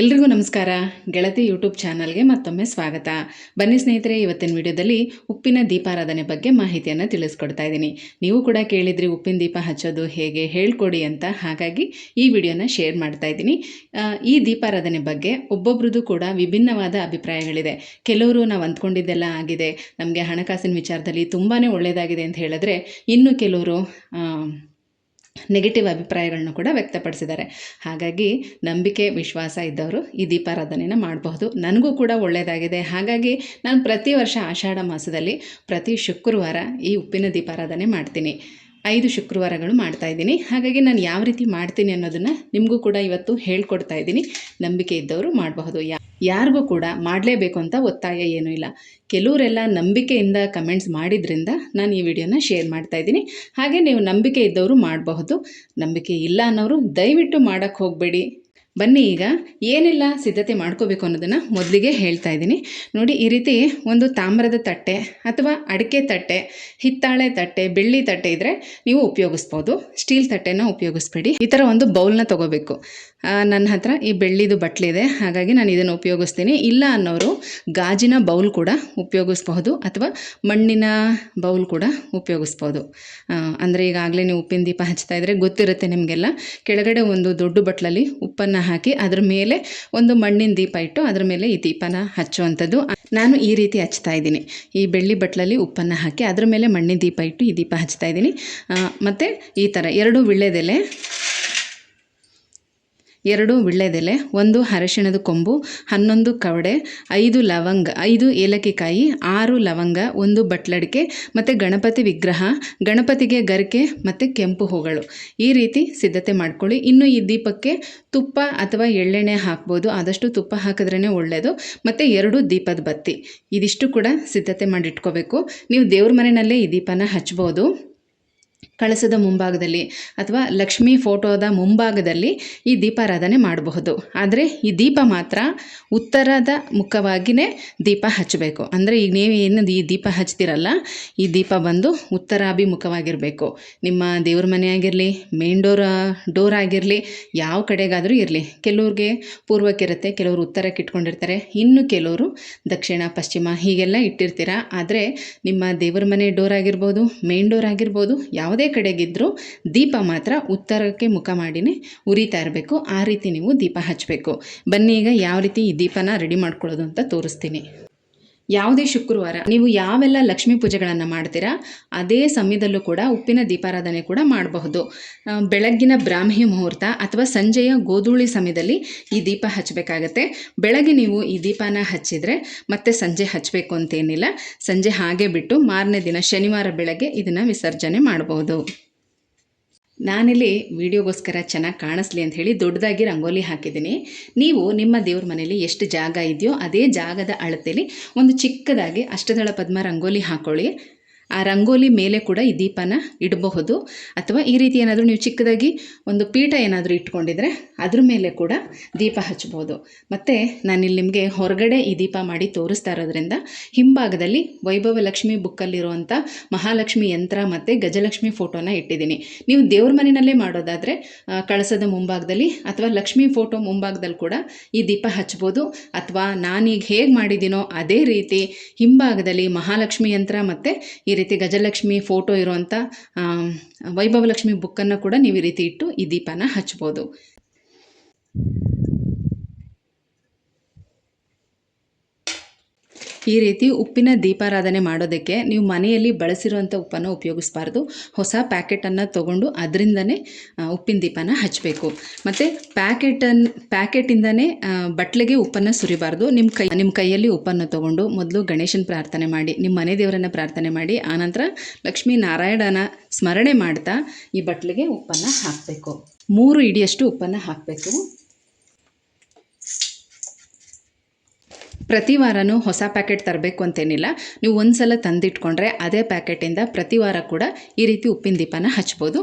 ಎಲ್ರಿಗೂ ನಮಸ್ಕಾರ. ಗೆಳತಿ ಯೂಟ್ಯೂಬ್ ಚಾನಲ್ಗೆ ಮತ್ತೊಮ್ಮೆ ಸ್ವಾಗತ. ಬನ್ನಿ ಸ್ನೇಹಿತರೆ, ಇವತ್ತಿನ ವಿಡಿಯೋದಲ್ಲಿ ಉಪ್ಪಿನ ದೀಪಾರಾಧನೆ ಬಗ್ಗೆ ಮಾಹಿತಿಯನ್ನು ತಿಳಿಸ್ಕೊಡ್ತಾ ಇದ್ದೀನಿ. ನೀವು ಕೂಡ ಕೇಳಿದ್ರಿ ಉಪ್ಪಿನ ದೀಪ ಹಚ್ಚೋದು ಹೇಗೆ ಹೇಳ್ಕೊಡಿ ಅಂತ, ಹಾಗಾಗಿ ಈ ವಿಡಿಯೋನ ಶೇರ್ ಮಾಡ್ತಾ ಇದ್ದೀನಿ. ಈ ದೀಪಾರಾಧನೆ ಬಗ್ಗೆ ಒಬ್ಬೊಬ್ರದ್ದು ಕೂಡ ವಿಭಿನ್ನವಾದ ಅಭಿಪ್ರಾಯಗಳಿದೆ. ಕೆಲವರು ನಾವು ಅಂದ್ಕೊಂಡಿದ್ದೆಲ್ಲ ಆಗಿದೆ, ನಮಗೆ ಹಣಕಾಸಿನ ವಿಚಾರದಲ್ಲಿ ತುಂಬಾ ಒಳ್ಳೆಯದಾಗಿದೆ ಅಂತ ಹೇಳಿದ್ರೆ, ಇನ್ನು ಕೆಲವರು ನೆಗೆಟಿವ್ ಅಭಿಪ್ರಾಯಗಳನ್ನು ಕೂಡ ವ್ಯಕ್ತಪಡಿಸಿದ್ದಾರೆ. ಹಾಗಾಗಿ ನಂಬಿಕೆ ವಿಶ್ವಾಸ ಇದ್ದವರು ಈ ದೀಪಾರಾಧನೆನ ಮಾಡಬಹುದು. ನನಗೂ ಕೂಡ ಒಳ್ಳೆಯದಾಗಿದೆ. ಹಾಗಾಗಿ ನಾನು ಪ್ರತಿ ವರ್ಷ ಆಷಾಢ ಮಾಸದಲ್ಲಿ ಪ್ರತಿ ಶುಕ್ರವಾರ ಈ ಉಪ್ಪಿನ ದೀಪಾರಾಧನೆ ಮಾಡ್ತೀನಿ. 5 ಶುಕ್ರವಾರಗಳು ಮಾಡ್ತಾಯಿದ್ದೀನಿ. ಹಾಗಾಗಿ ನಾನು ಯಾವ ರೀತಿ ಮಾಡ್ತೀನಿ ಅನ್ನೋದನ್ನು ನಿಮಗೂ ಕೂಡ ಇವತ್ತು ಹೇಳ್ಕೊಡ್ತಾ ಇದ್ದೀನಿ. ನಂಬಿಕೆ ಇದ್ದವರು ಮಾಡಬಹುದು. ಯಾರಿಗೂ ಕೂಡ ಮಾಡಲೇಬೇಕು ಅಂತ ಒತ್ತಾಯ ಏನೂ ಇಲ್ಲ. ಕೆಲವರೆಲ್ಲ ನಂಬಿಕೆಯಿಂದ ಕಮೆಂಟ್ಸ್ ಮಾಡಿದ್ರಿಂದ ನಾನು ಈ ವಿಡಿಯೋನ ಶೇರ್ ಮಾಡ್ತಾ ಇದ್ದೀನಿ. ಹಾಗೆ ನೀವು ನಂಬಿಕೆ ಇದ್ದವರು ಮಾಡಬಹುದು, ನಂಬಿಕೆ ಇಲ್ಲ ಅನ್ನೋರು ದಯವಿಟ್ಟು ಮಾಡೋಕ್ಕೆ ಹೋಗಬೇಡಿ. ಬನ್ನಿ, ಈಗ ಏನೆಲ್ಲ ಸಿದ್ಧತೆ ಮಾಡ್ಕೋಬೇಕು ಅನ್ನೋದನ್ನು ಮೊದಲಿಗೆ ಹೇಳ್ತಾ ಇದ್ದೀನಿ. ನೋಡಿ, ಈ ರೀತಿ ಒಂದು ತಾಮ್ರದ ತಟ್ಟೆ ಅಥವಾ ಅಡಿಕೆ ತಟ್ಟೆ, ಹಿತ್ತಾಳೆ ತಟ್ಟೆ, ಬೆಳ್ಳಿ ತಟ್ಟೆ ಇದ್ದರೆ ನೀವು ಉಪಯೋಗಿಸ್ಬೋದು. ಸ್ಟೀಲ್ ತಟ್ಟೆನ ಉಪಯೋಗಿಸ್ಬೇಡಿ. ಈ ಥರ ಒಂದು ಬೌಲ್ನ ತೊಗೋಬೇಕು. ನನ್ನ ಹತ್ರ ಈ ಬೆಳ್ಳಿದು ಬಟ್ಲಿದೆ, ಹಾಗಾಗಿ ನಾನು ಇದನ್ನು ಉಪಯೋಗಿಸ್ತೀನಿ. ಇಲ್ಲ ಅನ್ನೋರು ಗಾಜಿನ ಬೌಲ್ ಕೂಡ ಉಪಯೋಗಿಸ್ಬಹುದು, ಅಥವಾ ಮಣ್ಣಿನ ಬೌಲ್ ಕೂಡ ಉಪಯೋಗಿಸ್ಬೋದು. ಅಂದರೆ ಈಗಾಗಲೇ ನೀವು ಉಪ್ಪಿನ ದೀಪ ಹಚ್ತಾ ಇದ್ದರೆ ಗೊತ್ತಿರುತ್ತೆ ನಿಮಗೆಲ್ಲ. ಕೆಳಗಡೆ ಒಂದು ದೊಡ್ಡ ಬಟ್ಲಲ್ಲಿ ಉಪ್ಪನ್ನು ಹಾಕಿ ಅದ್ರ ಮೇಲೆ ಒಂದು ಮಣ್ಣಿನ ದೀಪ ಇಟ್ಟು ಅದ್ರ ಮೇಲೆ ಈ ದೀಪನ ಹಚ್ಚುವಂಥದ್ದು. ನಾನು ಈ ರೀತಿ ಹಚ್ತಾ ಇದ್ದೀನಿ. ಈ ಬೆಳ್ಳಿ ಬಟ್ಲಲ್ಲಿ ಉಪ್ಪನ್ನು ಹಾಕಿ ಅದ್ರ ಮೇಲೆ ಮಣ್ಣಿನ ದೀಪ ಇಟ್ಟು ಈ ದೀಪ ಹಚ್ತಾ ಇದ್ದೀನಿ. ಮತ್ತು ಈ ಥರ 2 ವಿಳ್ಳೆದೆಲೆ, 1 ಅರಿಶಿಣದ ಕೊಂಬು, 11 ಕವಡೆ, 5 ಲವಂಗ, 5 ಏಲಕ್ಕಿಕಾಯಿ, 6 ಲವಂಗ, 1 ಬಟ್ಲಡಿಕೆ, ಮತ್ತು ಗಣಪತಿ ವಿಗ್ರಹ, ಗಣಪತಿಗೆ ಗರಿಕೆ ಮತ್ತು ಕೆಂಪು ಹೂಗಳು. ಈ ರೀತಿ ಸಿದ್ಧತೆ ಮಾಡ್ಕೊಳ್ಳಿ. ಇನ್ನು ಈ ದೀಪಕ್ಕೆ ತುಪ್ಪ ಅಥವಾ ಎಳ್ಳೆಣ್ಣೆ ಹಾಕ್ಬೋದು. ಆದಷ್ಟು ತುಪ್ಪ ಹಾಕಿದ್ರೇ ಒಳ್ಳೆಯದು. ಮತ್ತು 2 ದೀಪದ ಬತ್ತಿ, ಇದಿಷ್ಟು ಕೂಡ ಸಿದ್ಧತೆ ಮಾಡಿಟ್ಕೋಬೇಕು. ನೀವು ದೇವ್ರ ಮನೆಯಲ್ಲೇ ಈ ದೀಪನ ಹಚ್ಬೋದು. ಕಳಸದ ಮುಂಭಾಗದಲ್ಲಿ ಅಥವಾ ಲಕ್ಷ್ಮೀ ಫೋಟೋದ ಮುಂಭಾಗದಲ್ಲಿ ಈ ದೀಪಾರಾಧನೆ ಮಾಡಬಹುದು. ಆದರೆ ಈ ದೀಪ ಮಾತ್ರ ಉತ್ತರದ ಮುಖವಾಗಿಯೇ ದೀಪ ಹಚ್ಚಬೇಕು. ಅಂದರೆ ಈಗ ನೀವು ಏನು ಈ ದೀಪ ಹಚ್ತಿರಲ್ಲ, ಈ ದೀಪ ಬಂದು ಉತ್ತರಾಭಿಮುಖವಾಗಿರಬೇಕು. ನಿಮ್ಮ ದೇವ್ರ ಮನೆ ಆಗಿರಲಿ, ಮೇನ್ ಡೋರ್ ಆಗಿರಲಿ, ಯಾವ ಕಡೆಗಾದರೂ ಇರಲಿ. ಕೆಲವ್ರಿಗೆ ಪೂರ್ವಕ್ಕಿರುತ್ತೆ, ಕೆಲವರು ಉತ್ತರಕ್ಕೆ ಇಟ್ಕೊಂಡಿರ್ತಾರೆ, ಇನ್ನು ಕೆಲವರು ದಕ್ಷಿಣ ಪಶ್ಚಿಮ ಹೀಗೆಲ್ಲ ಇಟ್ಟಿರ್ತೀರ. ಆದರೆ ನಿಮ್ಮ ದೇವ್ರ ಮನೆ ಡೋರ್ ಆಗಿರ್ಬೋದು, ಮೇನ್ ಡೋರ್ ಆಗಿರ್ಬೋದು, ಯಾವುದೇ ಕಡೆಗಿದ್ದರೂ ದೀಪ ಮಾತ್ರ ಉತ್ತರಕ್ಕೆ ಮುಖ ಮಾಡಿನೇ ಉರಿತಾ ಇರಬೇಕು. ಆ ರೀತಿ ನೀವು ದೀಪ ಹಚ್ಚಬೇಕು. ಬನ್ನಿ, ಈಗ ಯಾವ ರೀತಿ ಈ ದೀಪನ ರೆಡಿ ಮಾಡ್ಕೊಳ್ಳೋದು ಅಂತ ತೋರಿಸ್ತೀನಿ. ಯಾವುದೇ ಶುಕ್ರವಾರ ನೀವು ಯಾವೆಲ್ಲ ಲಕ್ಷ್ಮೀ ಪೂಜೆಗಳನ್ನು ಮಾಡ್ತೀರಾ ಅದೇ ಸಮಯದಲ್ಲೂ ಕೂಡ ಉಪ್ಪಿನ ದೀಪಾರಾಧನೆ ಕೂಡ ಮಾಡಬಹುದು. ಬೆಳಗ್ಗಿನ ಬ್ರಾಹ್ಮಿ ಮುಹೂರ್ತ ಅಥವಾ ಸಂಜೆಯ ಗೋಧೂಳಿ ಸಮಯದಲ್ಲಿ ಈ ದೀಪ ಹಚ್ಚಬೇಕಾಗತ್ತೆ. ಬೆಳಗ್ಗೆ ನೀವು ಈ ದೀಪನ ಹಚ್ಚಿದರೆ ಮತ್ತೆ ಸಂಜೆ ಹಚ್ಚಬೇಕು ಅಂತೇನಿಲ್ಲ. ಸಂಜೆ ಹಾಗೆ ಬಿಟ್ಟು ಮಾರನೇ ದಿನ ಶನಿವಾರ ಬೆಳಗ್ಗೆ ಇದನ್ನು ವಿಸರ್ಜನೆ ಮಾಡಬಹುದು. ನಾನಿಲ್ಲಿ ವಿಡಿಯೋಗೋಸ್ಕರ ಚೆನ್ನಾಗಿ ಕಾಣಿಸ್ಲಿ ಅಂತ ಹೇಳಿ ದೊಡ್ಡದಾಗಿ ರಂಗೋಲಿ ಹಾಕಿದ್ದೀನಿ. ನೀವು ನಿಮ್ಮ ದೇವ್ರ ಮನೇಲಿ ಎಷ್ಟು ಜಾಗ ಇದೆಯೋ ಅದೇ ಜಾಗದ ಅಳತೆಯಲ್ಲಿ ಒಂದು ಚಿಕ್ಕದಾಗಿ ಅಷ್ಟದಳ ಪದ್ಮ ರಂಗೋಲಿ ಹಾಕ್ಕೊಳ್ಳಿ. ಆ ರಂಗೋಲಿ ಮೇಲೆ ಕೂಡ ಈ ದೀಪನ ಇಡಬಹುದು. ಅಥವಾ ಈ ರೀತಿ ಏನಾದರೂ ನೀವು ಚಿಕ್ಕದಾಗಿ ಒಂದು ಪೀಠ ಏನಾದರೂ ಇಟ್ಕೊಂಡಿದ್ರೆ ಅದ್ರ ಮೇಲೆ ಕೂಡ ದೀಪ ಹಚ್ಬೋದು. ಮತ್ತು ನಾನಿಲ್ಲಿ ನಿಮಗೆ ಹೊರಗಡೆ ಈ ದೀಪ ಮಾಡಿ ತೋರಿಸ್ತಾ ಇರೋದ್ರಿಂದ ಹಿಂಭಾಗದಲ್ಲಿ ವೈಭವ ಲಕ್ಷ್ಮಿ ಬುಕ್ಕಲ್ಲಿರುವಂಥ ಮಹಾಲಕ್ಷ್ಮಿ ಯಂತ್ರ ಮತ್ತು ಗಜಲಕ್ಷ್ಮಿ ಫೋಟೋನ ಇಟ್ಟಿದ್ದೀನಿ. ನೀವು ದೇವ್ರ ಮನೆಯಲ್ಲೇ ಮಾಡೋದಾದರೆ ಕಳಸದ ಮುಂಭಾಗದಲ್ಲಿ ಅಥವಾ ಲಕ್ಷ್ಮಿ ಫೋಟೋ ಮುಂಭಾಗದಲ್ಲಿ ಕೂಡ ಈ ದೀಪ ಹಚ್ಬೋದು. ಅಥವಾ ನಾನೀಗ ಹೇಗೆ ಮಾಡಿದ್ದೀನೋ ಅದೇ ರೀತಿ ಹಿಂಭಾಗದಲ್ಲಿ ಮಹಾಲಕ್ಷ್ಮಿ ಯಂತ್ರ ಮತ್ತು ಈ ರೀತಿ ಗಜಲಕ್ಷ್ಮಿ ಫೋಟೋ ಇರುವಂಥ ವೈಭವಲಕ್ಷ್ಮಿ ಬುಕ್ಕನ್ನು ಕೂಡ ನೀವು ಈ ರೀತಿ ಇಟ್ಟು ಈ ದೀಪನ ಹಚ್ಬೋದು. ಈ ರೀತಿ ಉಪ್ಪಿನ ದೀಪಾರಾಧನೆ ಮಾಡೋದಕ್ಕೆ ನೀವು ಮನೆಯಲ್ಲಿ ಬಳಸಿರುವಂಥ ಉಪ್ಪನ್ನು ಉಪಯೋಗಿಸಬಾರ್ದು. ಹೊಸ ಪ್ಯಾಕೆಟನ್ನು ತೊಗೊಂಡು ಅದರಿಂದನೇ ಉಪ್ಪಿನ ದೀಪನ ಹಚ್ಚಬೇಕು. ಮತ್ತು ಪ್ಯಾಕೆಟಿಂದನೇ ಬಟ್ಲಿಗೆ ಉಪ್ಪನ್ನು ಸುರಿಬಾರ್ದು. ನಿಮ್ಮ ಕೈಯಲ್ಲಿ ಉಪ್ಪನ್ನು ತೊಗೊಂಡು ಮೊದಲು ಗಣೇಶನ ಪ್ರಾರ್ಥನೆ ಮಾಡಿ, ನಿಮ್ಮ ಮನೆ ದೇವರನ್ನು ಪ್ರಾರ್ಥನೆ ಮಾಡಿ, ಆನಂತರ ಲಕ್ಷ್ಮೀ ನಾರಾಯಣನ ಸ್ಮರಣೆ ಮಾಡ್ತಾ ಈ ಬಟ್ಲಿಗೆ ಉಪ್ಪನ್ನು ಹಾಕಬೇಕು. 3 ಇಡಿಯಷ್ಟು ಉಪ್ಪನ್ನು ಹಾಕಬೇಕು. ಪ್ರತಿ ವಾರನೂ ಹೊಸ ಪ್ಯಾಕೆಟ್ ತರಬೇಕು ಅಂತೇನಿಲ್ಲ. ನೀವು ಒಂದು ಸಲ ತಂದಿಟ್ಕೊಂಡ್ರೆ ಅದೇ ಪ್ಯಾಕೆಟಿಂದ ಪ್ರತಿ ವಾರ ಕೂಡ ಈ ರೀತಿ ಉಪ್ಪಿನ ದೀಪನ ಹಚ್ಬೋದು.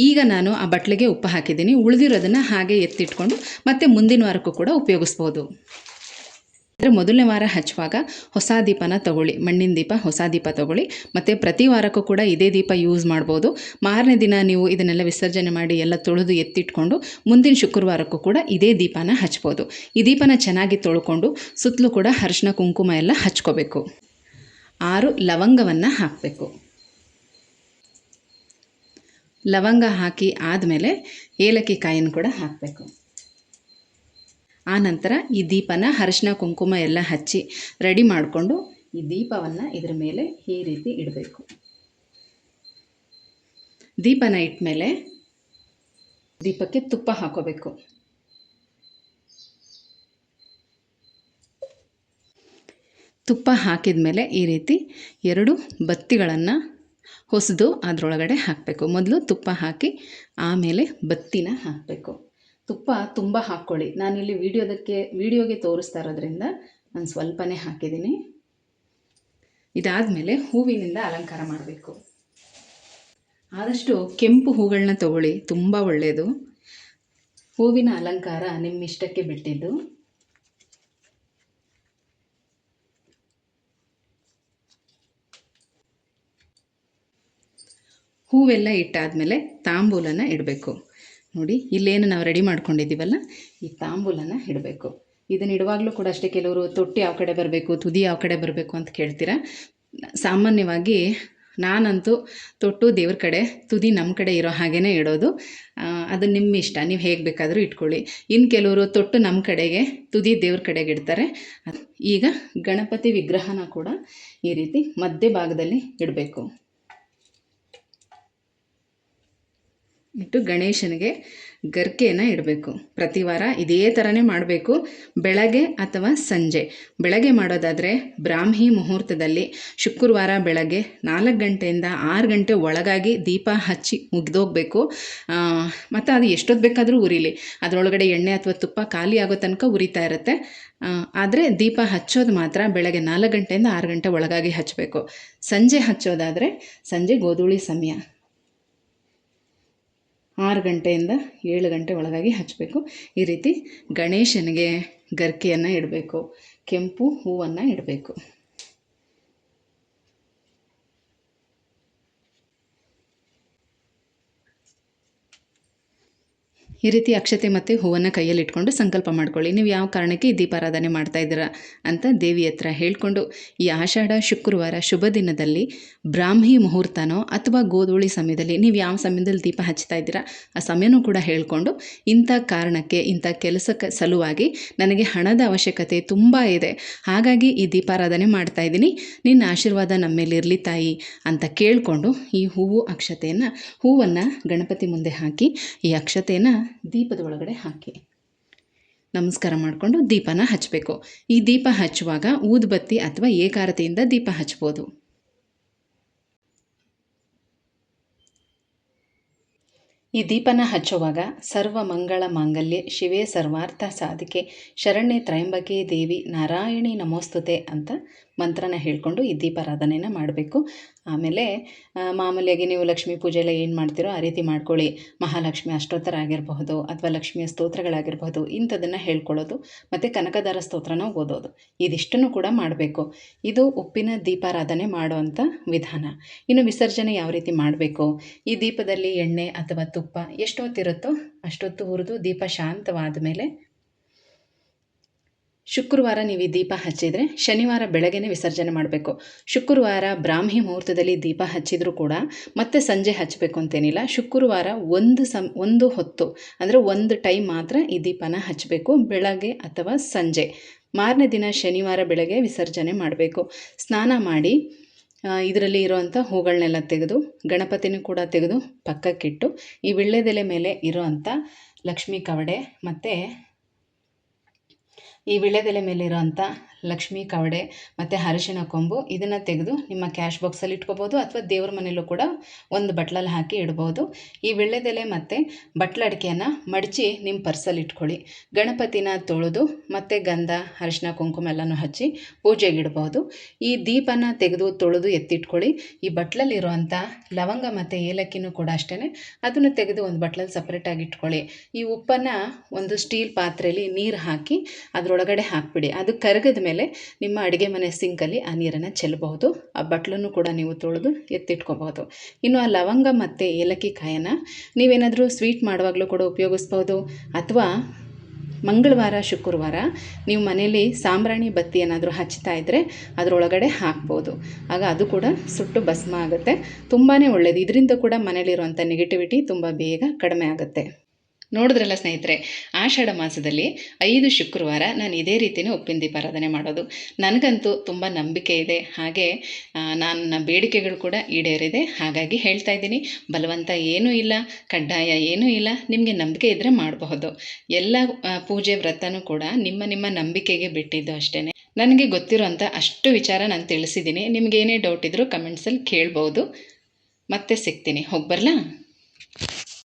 ಈಗ ನಾನು ಆ ಬಟ್ಲಿಗೆ ಉಪ್ಪು ಹಾಕಿದ್ದೀನಿ. ಉಳಿದಿರೋದನ್ನು ಹಾಗೆ ಎತ್ತಿಟ್ಕೊಂಡು ಮತ್ತೆ ಮುಂದಿನ ವಾರಕ್ಕೂ ಕೂಡ ಉಪಯೋಗಿಸ್ಬೋದು. ಅಂದರೆ ಮೊದಲನೇ ವಾರ ಹಚ್ಚುವಾಗ ಹೊಸ ದೀಪನ ತೊಗೊಳ್ಳಿ, ಮಣ್ಣಿನ ದೀಪ ಹೊಸ ದೀಪ ತೊಗೊಳ್ಳಿ. ಮತ್ತು ಪ್ರತಿ ವಾರಕ್ಕೂ ಕೂಡ ಇದೇ ದೀಪ ಯೂಸ್ ಮಾಡ್ಬೋದು. ಮಾರನೇ ದಿನ ನೀವು ಇದನ್ನೆಲ್ಲ ವಿಸರ್ಜನೆ ಮಾಡಿ ಎಲ್ಲ ತೊಳೆದು ಎತ್ತಿಟ್ಕೊಂಡು ಮುಂದಿನ ಶುಕ್ರವಾರಕ್ಕೂ ಕೂಡ ಇದೇ ದೀಪನ ಹಚ್ಬೋದು. ಈ ದೀಪನ ಚೆನ್ನಾಗಿ ತೊಳ್ಕೊಂಡು ಸುತ್ತಲೂ ಕೂಡ ಅರಿಶಿನ ಕುಂಕುಮ ಎಲ್ಲ ಹಚ್ಕೋಬೇಕು. 6 ಲವಂಗವನ್ನು ಹಾಕಬೇಕು. ಲವಂಗ ಹಾಕಿ ಆದಮೇಲೆ ಏಲಕ್ಕಿ ಕಾಯಿನ ಕೂಡ ಹಾಕಬೇಕು. ಆನಂತರ ಈ ದೀಪನ ಅರಿಶಿನ ಕುಂಕುಮ ಎಲ್ಲ ಹಚ್ಚಿ ರೆಡಿ ಮಾಡಿಕೊಂಡು ಈ ದೀಪವನ್ನು ಇದ್ರ ಮೇಲೆ ಈ ರೀತಿ ಇಡಬೇಕು. ದೀಪನ ಇಟ್ಟ ಮೇಲೆ ದೀಪಕ್ಕೆ ತುಪ್ಪ ಹಾಕೋಬೇಕು. ತುಪ್ಪ ಹಾಕಿದ ಮೇಲೆ ಈ ರೀತಿ 2 ಬತ್ತಿಗಳನ್ನು ಹೊಸದು ಅದರೊಳಗಡೆ ಹಾಕಬೇಕು. ಮೊದಲು ತುಪ್ಪ ಹಾಕಿ ಆಮೇಲೆ ಬತ್ತಿನ ಹಾಕಬೇಕು. ತುಪ್ಪ ತುಂಬ ಹಾಕ್ಕೊಳ್ಳಿ. ನಾನಿಲ್ಲಿ ವಿಡಿಯೋಗೆ ತೋರಿಸ್ತಾ ಇರೋದ್ರಿಂದ ನಾನು ಸ್ವಲ್ಪನೇ ಹಾಕಿದ್ದೀನಿ. ಇದಾದಮೇಲೆ ಹೂವಿನಿಂದ ಅಲಂಕಾರ ಮಾಡಬೇಕು. ಆದಷ್ಟು ಕೆಂಪು ಹೂಗಳನ್ನ ತಗೊಳ್ಳಿ, ತುಂಬ ಒಳ್ಳೆಯದು. ಹೂವಿನ ಅಲಂಕಾರ ನಿಮ್ಮ ಇಷ್ಟಕ್ಕೆ ಬಿಟ್ಟಿದ್ದು. ಹೂವೆಲ್ಲ ಇಟ್ಟಾದಮೇಲೆ ತಾಂಬೂಲನ ಇಡಬೇಕು. ನೋಡಿ, ಇಲ್ಲೇನು ನಾವು ರೆಡಿ ಮಾಡ್ಕೊಂಡಿದ್ದೀವಲ್ಲ, ಈ ತಾಂಬೂಲನ ಇಡಬೇಕು. ಇದನ್ನು ಇಡುವಾಗಲೂ ಕೂಡ ಅಷ್ಟೇ, ಕೆಲವರು ತೊಟ್ಟಿ ಯಾವ ಕಡೆ ಬರಬೇಕು, ತುದಿ ಯಾವ ಕಡೆ ಬರಬೇಕು ಅಂತ ಕೇಳ್ತೀರಾ. ಸಾಮಾನ್ಯವಾಗಿ ನಾನಂತೂ ತೊಟ್ಟು ದೇವ್ರ ಕಡೆ, ತುದಿ ನಮ್ಮ ಕಡೆ ಇರೋ ಹಾಗೇ ಇಡೋದು. ಅದು ನಿಮ್ಮ ಇಷ್ಟ, ನೀವು ಹೇಗೆ ಬೇಕಾದರೂ ಇಟ್ಕೊಳ್ಳಿ. ಇನ್ನು ಕೆಲವರು ತೊಟ್ಟು ನಮ್ಮ ಕಡೆಗೆ, ತುದಿ ದೇವ್ರ ಕಡೆಗೆ ಇಡ್ತಾರೆ. ಈಗ ಗಣಪತಿ ವಿಗ್ರಹನ ಕೂಡ ಈ ರೀತಿ ಮಧ್ಯ ಭಾಗದಲ್ಲಿ ಇಡಬೇಕು. ಇಟ್ಟು ಗಣೇಶನಿಗೆ ಗರ್ಕೆಯನ್ನು ಇಡಬೇಕು. ಪ್ರತಿ ವಾರ ಇದೇ ಥರನೇ ಮಾಡಬೇಕು. ಬೆಳಗ್ಗೆ ಅಥವಾ ಸಂಜೆ. ಬೆಳಗ್ಗೆ ಮಾಡೋದಾದರೆ ಬ್ರಾಹ್ಮಿ ಮುಹೂರ್ತದಲ್ಲಿ ಶುಕ್ರವಾರ ಬೆಳಗ್ಗೆ 4 ಗಂಟೆಯಿಂದ 6 ಗಂಟೆ ಒಳಗಾಗಿ ದೀಪ ಹಚ್ಚಿ ಮುಗಿದೋಗ್ಬೇಕು. ಮತ್ತು ಅದು ಎಷ್ಟೊತ್ತು ಬೇಕಾದರೂ ಉರಿಲಿ, ಅದರೊಳಗಡೆ ಎಣ್ಣೆ ಅಥವಾ ತುಪ್ಪ ಖಾಲಿ ಆಗೋ ತನಕ ಉರಿತಾ ಇರುತ್ತೆ. ಆದರೆ ದೀಪ ಹಚ್ಚೋದು ಮಾತ್ರ ಬೆಳಗ್ಗೆ 4 ಗಂಟೆಯಿಂದ 6 ಗಂಟೆ ಒಳಗಾಗಿ ಹಚ್ಚಬೇಕು. ಸಂಜೆ ಹಚ್ಚೋದಾದರೆ ಸಂಜೆ ಗೋಧೂಳಿ ಸಮಯ 6 ಗಂಟೆಯಿಂದ 7 ಗಂಟೆ ಒಳಗಾಗಿ ಹಚ್ಚಬೇಕು. ಈ ರೀತಿ ಗಣೇಶನಿಗೆ ಗರ್ಕೆಯನ್ನು ಇಡಬೇಕು. ಕೆಂಪು ಹೂವನ್ನು ಇಡಬೇಕು. ಈ ರೀತಿ ಅಕ್ಷತೆ ಮತ್ತು ಹೂವನ್ನು ಕೈಯಲ್ಲಿ ಇಟ್ಕೊಂಡು ಸಂಕಲ್ಪ ಮಾಡ್ಕೊಳ್ಳಿ. ನೀವು ಯಾವ ಕಾರಣಕ್ಕೆ ಈ ದೀಪಾರಾಧನೆ ಮಾಡ್ತಾ ಇದ್ದೀರಾ ಅಂತ ದೇವಿ ಹತ್ರ ಹೇಳ್ಕೊಂಡು, ಈ ಆಷಾಢ ಶುಕ್ರವಾರ ಶುಭ ದಿನದಲ್ಲಿ ಬ್ರಾಹ್ಮಿ ಮುಹೂರ್ತನೋ ಅಥವಾ ಗೋಧೂಳಿ ಸಮಯದಲ್ಲಿ ನೀವು ಯಾವ ಸಮಯದಲ್ಲಿ ದೀಪ ಹಚ್ತಾ ಇದ್ದೀರಾ ಆ ಸಮಯನೂ ಕೂಡ ಹೇಳ್ಕೊಂಡು, ಇಂಥ ಕಾರಣಕ್ಕೆ, ಇಂಥ ಕೆಲಸಕ್ಕೆ ಸಲುವಾಗಿ ನನಗೆ ಹಣದ ಅವಶ್ಯಕತೆ ತುಂಬ ಇದೆ, ಹಾಗಾಗಿ ಈ ದೀಪಾರಾಧನೆ ಮಾಡ್ತಾ ಇದ್ದೀನಿ, ನಿನ್ನ ಆಶೀರ್ವಾದ ನಮ್ಮ ಮೇಲೆ ಇರಲಿ ತಾಯಿ ಅಂತ ಕೇಳಿಕೊಂಡು ಈ ಹೂವನ್ನು ಗಣಪತಿ ಮುಂದೆ ಹಾಕಿ ಈ ಅಕ್ಷತೆಯನ್ನು ದೀಪದ ಒಳಗಡೆ ಹಾಕಿ ನಮಸ್ಕಾರ ಮಾಡಿಕೊಂಡು ದೀಪನ ಹಚ್ಚಬೇಕು. ಈ ದೀಪ ಹಚ್ಚುವಾಗ ಊದುಬತ್ತಿ ಅಥವಾ ಏಕಾರತಿಯಿಂದ ದೀಪ ಹಚ್ಬೋದು. ಈ ದೀಪನ ಹಚ್ಚುವಾಗ ಸರ್ವ ಮಂಗಳ ಮಾಂಗಲ್ಯೆ ಶಿವೇ ಸರ್ವಾರ್ಥ ಸಾಧಿಕೆ ಶರಣ್ಯೆ ತ್ರಯಂಬಕೆ ದೇವಿ ನಾರಾಯಣಿ ನಮೋಸ್ತುತೆ ಅಂತ ಮಂತ್ರನ ಹೇಳಿಕೊಂಡು ಈ ದೀಪಾರಾಧನೆನ ಮಾಡಬೇಕು. ಆಮೇಲೆ ಮಾಮೂಲಿಯಾಗಿ ನೀವು ಲಕ್ಷ್ಮೀ ಪೂಜೆ ಎಲ್ಲ ಏನು ಮಾಡ್ತೀರೋ ಆ ರೀತಿ ಮಾಡ್ಕೊಳ್ಳಿ. ಮಹಾಲಕ್ಷ್ಮಿ ಅಷ್ಟೋತ್ತರ ಆಗಿರಬಹುದು ಅಥವಾ ಲಕ್ಷ್ಮಿಯ ಸ್ತೋತ್ರಗಳಾಗಿರಬಹುದು, ಇಂಥದನ್ನು ಹೇಳ್ಕೊಳ್ಳೋದು ಮತ್ತು ಕನಕದಾರ ಸ್ತೋತ್ರನ ಓದೋದು, ಇದಿಷ್ಟನ್ನು ಕೂಡ ಮಾಡಬೇಕು. ಇದು ಉಪ್ಪಿನ ದೀಪಾರಾಧನೆ ಮಾಡುವಂಥ ವಿಧಾನ. ಇನ್ನು ವಿಸರ್ಜನೆ ಯಾವ ರೀತಿ ಮಾಡಬೇಕು, ಈ ದೀಪದಲ್ಲಿ ಎಣ್ಣೆ ಅಥವಾ ತುಪ್ಪ ಎಷ್ಟೊತ್ತಿರುತ್ತೋ ಅಷ್ಟೊತ್ತು ಹುರಿದು ದೀಪ ಶಾಂತವಾದ ಮೇಲೆ ಶುಕ್ರವಾರ ನೀವು ಈ ದೀಪ ಹಚ್ಚಿದರೆ ಶನಿವಾರ ಬೆಳಗ್ಗೆನೇ ವಿಸರ್ಜನೆ ಮಾಡಬೇಕು. ಶುಕ್ರವಾರ ಬ್ರಾಹ್ಮಿ ಮುಹೂರ್ತದಲ್ಲಿ ದೀಪ ಹಚ್ಚಿದರೂ ಕೂಡ ಮತ್ತೆ ಸಂಜೆ ಹಚ್ಚಬೇಕು ಅಂತೇನಿಲ್ಲ. ಶುಕ್ರವಾರ ಒಂದು ಹೊತ್ತು ಅಂದರೆ ಒಂದು ಟೈಮ್ ಮಾತ್ರ ಈ ದೀಪನ ಹಚ್ಚಬೇಕು, ಬೆಳಗ್ಗೆ ಅಥವಾ ಸಂಜೆ. ಮಾರನೇ ದಿನ ಶನಿವಾರ ಬೆಳಗ್ಗೆ ವಿಸರ್ಜನೆ ಮಾಡಬೇಕು. ಸ್ನಾನ ಮಾಡಿ ಇದರಲ್ಲಿ ಇರೋವಂಥ ಹೂಗಳನ್ನೆಲ್ಲ ತೆಗೆದು ಗಣಪತಿನೂ ಕೂಡ ತೆಗೆದು ಪಕ್ಕಕ್ಕಿಟ್ಟು ಈ ವೀಳ್ಯದೆಲೆ ಮೇಲೆ ಇರೋವಂಥ ಲಕ್ಷ್ಮೀ ಕವಡೆ ಮತ್ತು ಈ ವೀಳ್ಯದೆಲೆ ಮೇಲಿರೋಂಥ ಲಕ್ಷ್ಮೀ ಕವಡೆ ಮತ್ತು ಅರಿಶಿಣ ಕೊಂಬು ಇದನ್ನು ತೆಗೆದು ನಿಮ್ಮ ಕ್ಯಾಶ್ ಬಾಕ್ಸಲ್ಲಿ ಇಟ್ಕೋಬೋದು ಅಥವಾ ದೇವ್ರ ಮನೆಯಲ್ಲೂ ಕೂಡ ಒಂದು ಬಟ್ಲಲ್ಲಿ ಹಾಕಿ ಇಡ್ಬೋದು. ಈ ವೀಳ್ಯದೆಲೆ ಮತ್ತು ಬಟ್ಲಡಿಕೆಯನ್ನು ಮಡಚಿ ನಿಮ್ಮ ಪರ್ಸಲ್ಲಿ ಇಟ್ಕೊಳ್ಳಿ. ಗಣಪತಿನ ತೊಳೆದು ಮತ್ತು ಗಂಧ ಅರಿಶಿಣ ಕುಂಕುಮ ಎಲ್ಲನೂ ಹಚ್ಚಿ ಪೂಜೆಗೆ ಇಡ್ಬೋದು. ಈ ದೀಪನ ತೆಗೆದು ತೊಳೆದು ಎತ್ತಿಟ್ಕೊಳ್ಳಿ. ಈ ಬಟ್ಲಲ್ಲಿರುವಂಥ ಲವಂಗ ಮತ್ತು ಏಲಕ್ಕಿನೂ ಕೂಡ ಅಷ್ಟೇ, ಅದನ್ನು ತೆಗೆದು ಒಂದು ಬಟ್ಲಲ್ಲಿ ಸಪ್ರೇಟಾಗಿ ಇಟ್ಕೊಳ್ಳಿ. ಈ ಉಪ್ಪನ್ನು ಒಂದು ಸ್ಟೀಲ್ ಪಾತ್ರೆಯಲ್ಲಿ ನೀರು ಹಾಕಿ ಅದರೊಳಗಡೆ ಹಾಕಿಬಿಡಿ. ಅದು ಕರಗಿದ ಮೇಲೆ ನಿಮ್ಮ ಅಡುಗೆ ಮನೆ ಸಿಂಕಲ್ಲಿ ಆ ನೀರನ್ನು ಚೆಲ್ಲಬಹುದು. ಆ ಬಟ್ಲನ್ನು ಕೂಡ ನೀವು ತೊಳೆದು ಎತ್ತಿಟ್ಕೋಬಹುದು. ಇನ್ನು ಆ ಲವಂಗ ಮತ್ತು ಏಲಕ್ಕಿ ಕಾಯನ್ನು ನೀವೇನಾದರೂ ಸ್ವೀಟ್ ಮಾಡುವಾಗಲೂ ಕೂಡ ಉಪಯೋಗಿಸ್ಬೋದು. ಅಥವಾ ಮಂಗಳವಾರ ಶುಕ್ರವಾರ ನೀವು ಮನೇಲಿ ಸಾಂಬ್ರಾಣಿ ಬತ್ತಿ ಏನಾದರೂ ಹಚ್ತಾ ಇದ್ದರೆ ಅದರೊಳಗಡೆ ಹಾಕ್ಬೋದು. ಆಗ ಅದು ಕೂಡ ಸುಟ್ಟು ಭಸ್ಮ ಆಗುತ್ತೆ. ತುಂಬಾ ಒಳ್ಳೆಯದು. ಇದರಿಂದ ಕೂಡ ಮನೇಲಿರುವಂಥ ನೆಗೆಟಿವಿಟಿ ತುಂಬ ಬೇಗ ಕಡಿಮೆ ಆಗುತ್ತೆ. ನೋಡಿದ್ರಲ್ಲ ಸ್ನೇಹಿತರೆ, ಆಷಾಢ ಮಾಸದಲ್ಲಿ 5 ಶುಕ್ರವಾರ ನಾನು ಇದೇ ರೀತಿಯೇ ಉಪ್ಪಿನ ದೀಪಾರಾಧನೆ ಮಾಡೋದು. ನನಗಂತೂ ತುಂಬ ನಂಬಿಕೆ ಇದೆ. ಹಾಗೆ ನನ್ನ ಬೇಡಿಕೆಗಳು ಕೂಡ ಈಡೇರಿದೆ. ಹಾಗಾಗಿ ಹೇಳ್ತಾ ಇದ್ದೀನಿ, ಬಲವಂತ ಏನೂ ಇಲ್ಲ, ಕಡ್ಡಾಯ ಏನೂ ಇಲ್ಲ. ನಿಮಗೆ ನಂಬಿಕೆ ಇದ್ದರೆ ಮಾಡಬಹುದು. ಎಲ್ಲ ಪೂಜೆ ವ್ರತನೂ ಕೂಡ ನಿಮ್ಮ ನಂಬಿಕೆಗೆ ಬಿಟ್ಟಿದ್ದು ಅಷ್ಟೇ. ನನಗೆ ಗೊತ್ತಿರೋಂಥ ಅಷ್ಟು ವಿಚಾರ ನಾನು ತಿಳಿಸಿದ್ದೀನಿ. ನಿಮಗೇನೇ ಡೌಟ್ ಇದ್ದರೂ ಕಮೆಂಟ್ಸಲ್ಲಿ ಕೇಳ್ಬೋದು. ಮತ್ತೆ ಸಿಗ್ತೀನಿ. ಹೋಗಿ ಬರಲಾ?